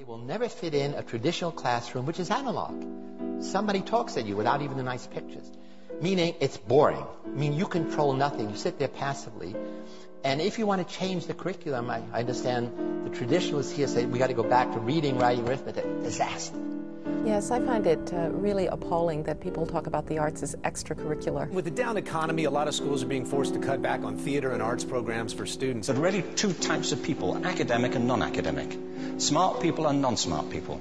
It will never fit in a traditional classroom, which is analog. Somebody talks at you without even the nice pictures. Meaning it's boring. I mean, you control nothing. You sit there passively. And if you want to change the curriculum, I understand the traditionalists here say we got to go back to reading, writing, arithmetic. Disaster. Yes, I find it really appalling that people talk about the arts as extracurricular. With the down economy, a lot of schools are being forced to cut back on theater and arts programs for students. There are really two types of people, academic and non-academic. Smart people and non-smart people.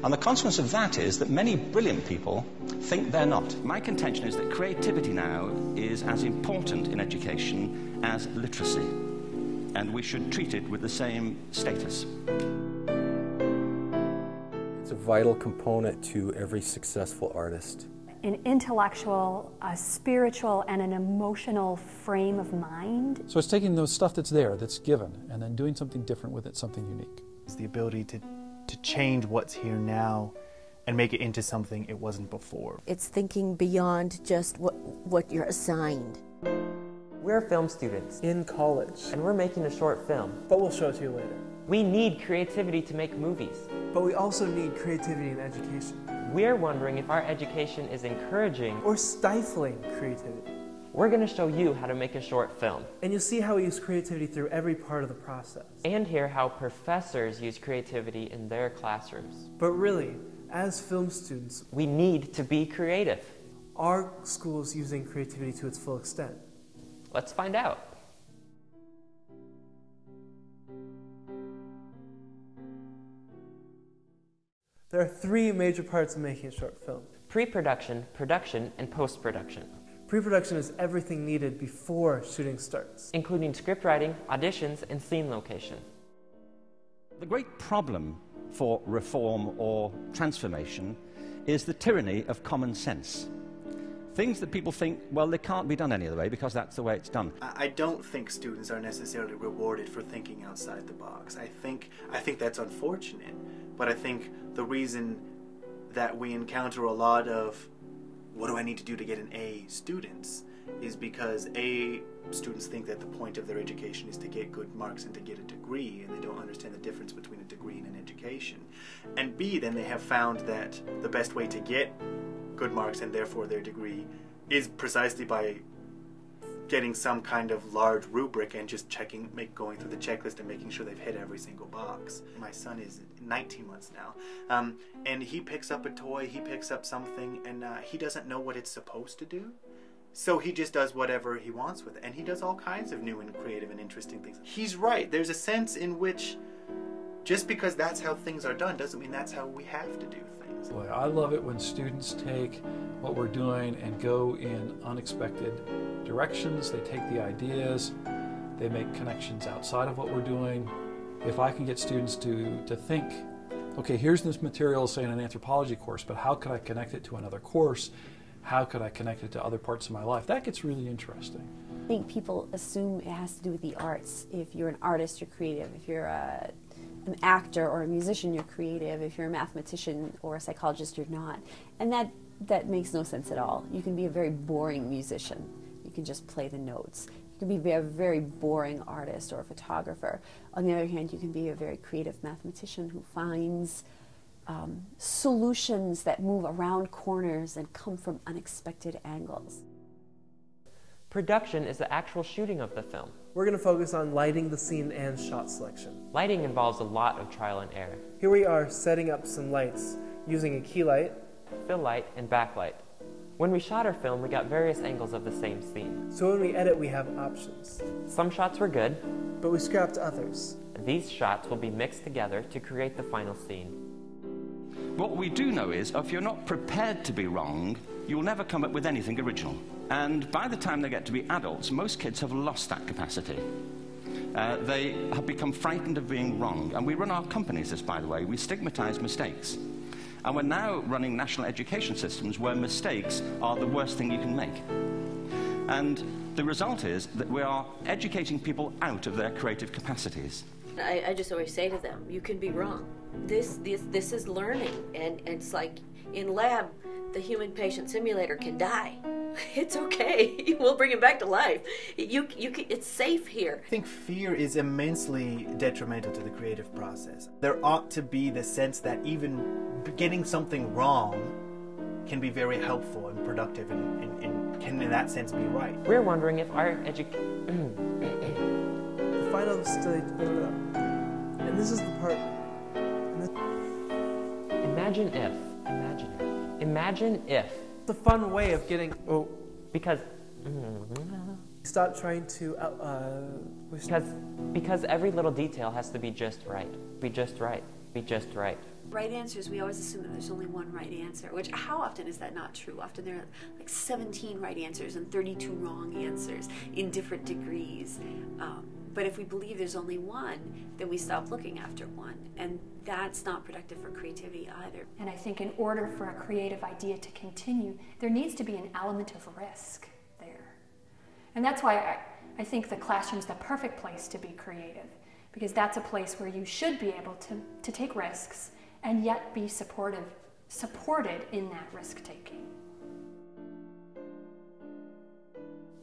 And the consequence of that is that many brilliant people think they're not. My contention is that creativity now is as important in education as literacy, and we should treat it with the same status. It's a vital component to every successful artist. An intellectual, a spiritual, and an emotional frame of mind. So it's taking the stuff that's there, that's given, and then doing something different with it, something unique. It's the ability to change what's here now and make it into something it wasn't before. It's thinking beyond just what you're assigned. We're film students in college, and we're making a short film. But we'll show it to you later. We need creativity to make movies. But we also need creativity in education. We're wondering if our education is encouraging or stifling creativity. We're going to show you how to make a short film. And you'll see how we use creativity through every part of the process. And hear how professors use creativity in their classrooms. But really, as film students, we need to be creative. Are schools using creativity to its full extent? Let's find out. There are three major parts of making a short film. Pre-production, production, and post-production. Pre-production is everything needed before shooting starts, including script writing, auditions, and scene location. The great problem for reform or transformation is the tyranny of common sense. Things that people think, well, they can't be done any other way because that's the way it's done. I don't think students are necessarily rewarded for thinking outside the box. I think that's unfortunate, but I think the reason that we encounter a lot of what do I need to do to get an A students is because A students think that the point of their education is to get good marks and to get a degree, and they don't understand the difference between a degree and an education. And B, then they have found that the best way to get good marks and therefore their degree is precisely by getting some kind of large rubric and just going through the checklist and making sure they've hit every single box. My son is 19 months now, and he picks up a toy, he picks up something, and he doesn't know what it's supposed to do. So he just does whatever he wants with it, and he does all kinds of new and creative and interesting things. He's right, there's a sense in which just because that's how things are done doesn't mean that's how we have to do things. Boy, I love it when students take what we're doing and go in unexpected directions. They take the ideas, they make connections outside of what we're doing. If I can get students to think, okay, here's this material, say in an anthropology course, but how could I connect it to another course? How could I connect it to other parts of my life? That gets really interesting. I think people assume it has to do with the arts. If you're an artist, you're creative. If you're an actor or a musician, you're creative. If you're a mathematician or a psychologist, you're not. And that makes no sense at all. You can be a very boring musician. You can just play the notes. You can be a very boring artist or a photographer. On the other hand, you can be a very creative mathematician who finds solutions that move around corners and come from unexpected angles. Production is the actual shooting of the film. We're going to focus on lighting the scene and shot selection. Lighting involves a lot of trial and error. Here we are setting up some lights using a key light, fill light, and backlight. When we shot our film, we got various angles of the same scene. So when we edit, we have options. Some shots were good, but we scrapped others. These shots will be mixed together to create the final scene. What we do know is, if you're not prepared to be wrong, you'll never come up with anything original. And by the time they get to be adults, most kids have lost that capacity. They have become frightened of being wrong. And we run our companies this, by the way. We stigmatize mistakes. And we're now running national education systems where mistakes are the worst thing you can make. And the result is that we are educating people out of their creative capacities. I just always say to them, you can be wrong. This is learning, and it's like in lab, the human patient simulator can die. it's okay. We'll bring him back to life. It's safe here. I think fear is immensely detrimental to the creative process. There ought to be the sense that even getting something wrong can be very helpful and productive and can in that sense be right. We're wondering if our The final stage, and this is the part. Imagine if. The fun way of getting. Because. Stop trying to. Because every little detail has to be just right. Be just right. Be just right. Right answers, we always assume that there's only one right answer, which how often is that not true? Often there are like 17 right answers and 32 wrong answers in different degrees. But if we believe there's only one, then we stop looking after one. And that's not productive for creativity either. And I think in order for a creative idea to continue, there needs to be an element of risk there. And that's why I think the classroom's the perfect place to be creative, because that's a place where you should be able to take risks and yet be supported in that risk-taking.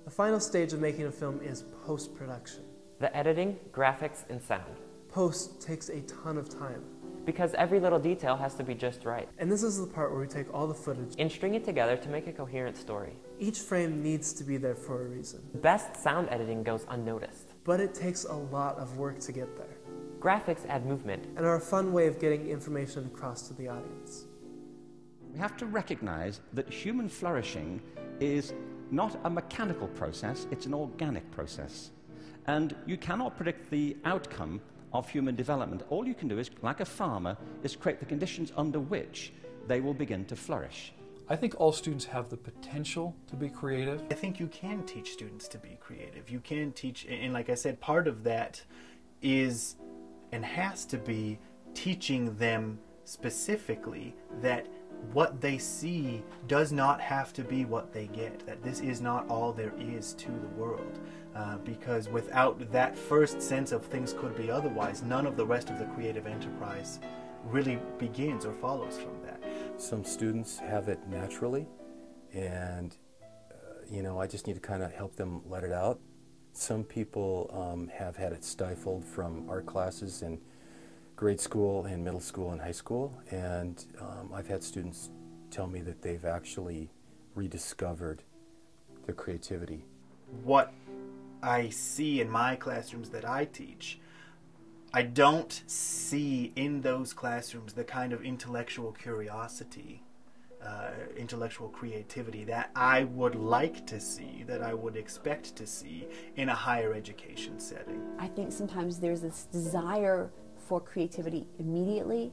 The final stage of making a film is post-production. The editing, graphics, and sound. Post takes a ton of time. Because every little detail has to be just right. And this is the part where we take all the footage and string it together to make a coherent story. Each frame needs to be there for a reason. The best sound editing goes unnoticed. But it takes a lot of work to get there. Graphics add movement. And are a fun way of getting information across to the audience. We have to recognize that human flourishing is not a mechanical process, it's an organic process. And you cannot predict the outcome of human development. All you can do is, like a farmer, is create the conditions under which they will begin to flourish. I think all students have the potential to be creative. I think you can teach students to be creative. You can teach, and like I said, part of that is and has to be teaching them specifically that what they see does not have to be what they get, that this is not all there is to the world. Because without that first sense of things could be otherwise, none of the rest of the creative enterprise really begins or follows from that. Some students have it naturally, and I just need to kind of help them let it out. Some people have had it stifled from art classes in grade school and middle school and high school, and I've had students tell me that they've actually rediscovered their creativity. What I see in my classrooms that I teach, I don't see in those classrooms the kind of intellectual curiosity, intellectual creativity that I would like to see, that I would expect to see in a higher education setting. I think sometimes there's this desire for creativity immediately,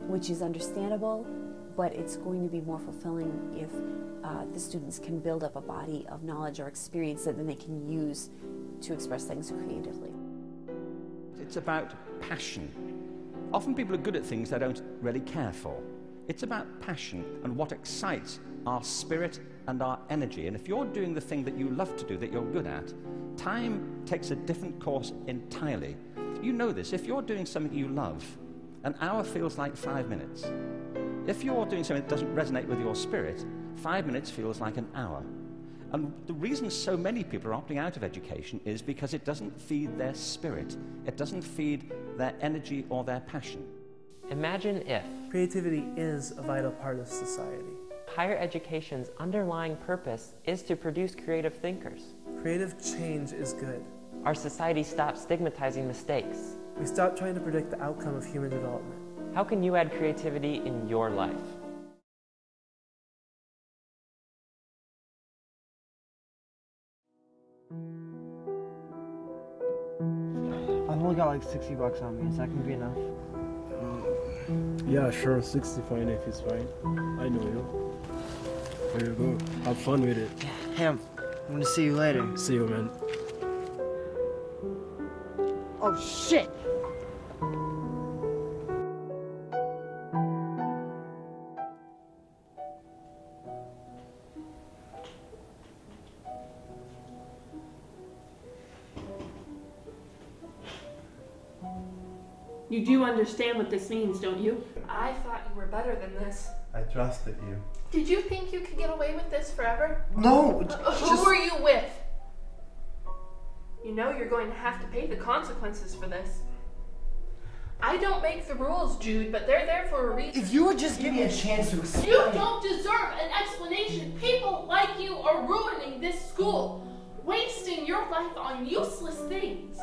which is understandable, but it's going to be more fulfilling if the students can build up a body of knowledge or experience that then they can use to express things creatively. It's about passion. Often people are good at things they don't really care for. It's about passion and what excites our spirit and our energy. And if you're doing the thing that you love to do, that you're good at, time takes a different course entirely. You know this. If you're doing something you love, an hour feels like 5 minutes. If you're doing something that doesn't resonate with your spirit, 5 minutes feels like an hour. And the reason so many people are opting out of education is because it doesn't feed their spirit. It doesn't feed their energy or their passion. Imagine if creativity is a vital part of society. Higher education's underlying purpose is to produce creative thinkers. Creative change is good. Our society stops stigmatizing mistakes. We stop trying to predict the outcome of human development. How can you add creativity in your life? I've only got like $60 on me. Is that gonna be enough? Yeah, sure. 60 fine if it's fine. I know you. There you go. Have fun with it. Hey, I'm gonna see you later. See you, man. Oh shit! You do understand what this means, don't you? I thought you were better than this. I trusted you. Did you think you could get away with this forever? No! Who were you with? You know you're going to have to pay the consequences for this. I don't make the rules, Jude, but they're there for a reason. If you would just give me a chance to explain. You don't deserve an explanation. People like you are ruining this school, wasting your life on useless things.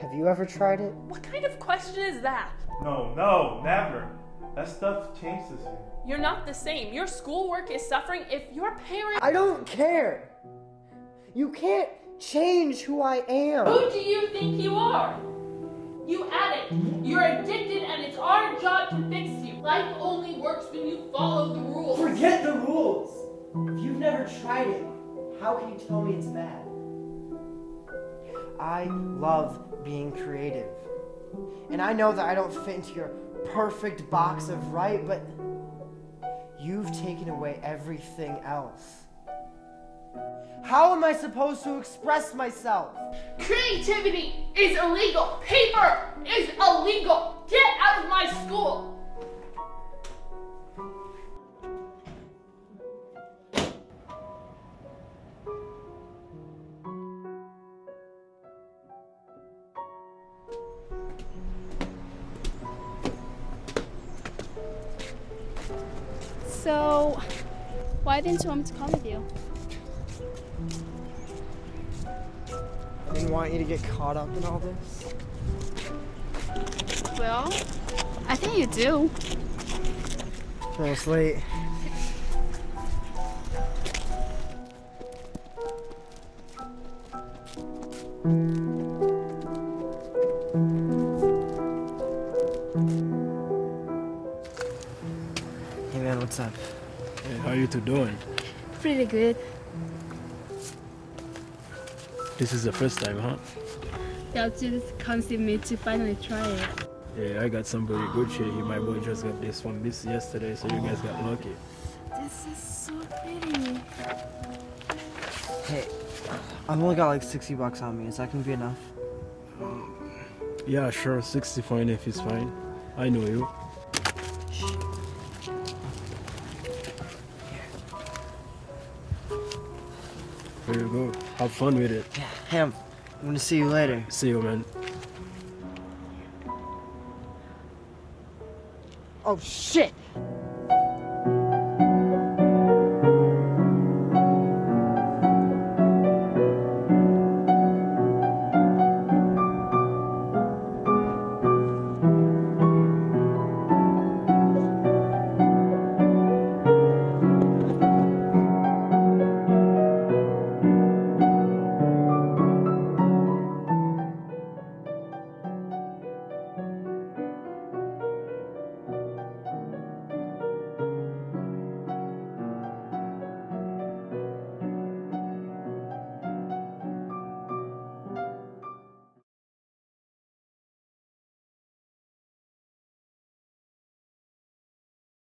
Have you ever tried it? What kind of question is that? No, never. That stuff changes you. You're not the same. Your schoolwork is suffering if your parents... I don't care. You can't change who I am. Who do you think you are? You addict. You're addicted and it's our job to fix you. Life only works when you follow the rules. Forget the rules. If you've never tried it, how can you tell me it's bad? I love being creative. And I know that I don't fit into your perfect box of right, but you've taken away everything else. How am I supposed to express myself? Creativity is illegal. Paper is illegal. Get out of my school. So, why didn't you want me to come with you? I didn't want you to get caught up in all this. Well, I think you do. Well, it's late. Hey man, what's up? Hey, how you two doing? Pretty good. This is the first time, huh? Yeah, just conceived me to finally try it. Yeah, I got somebody good shit here. My boy just got this one yesterday, so you guys got lucky. This is so pretty. Hey, I've only got like $60 on me. Is that gonna be enough? Yeah, sure. 60 fine if it's fine. I know you. Here you go. Have fun with it. Yeah, hey, I'm gonna see you later. See you, man. Oh shit!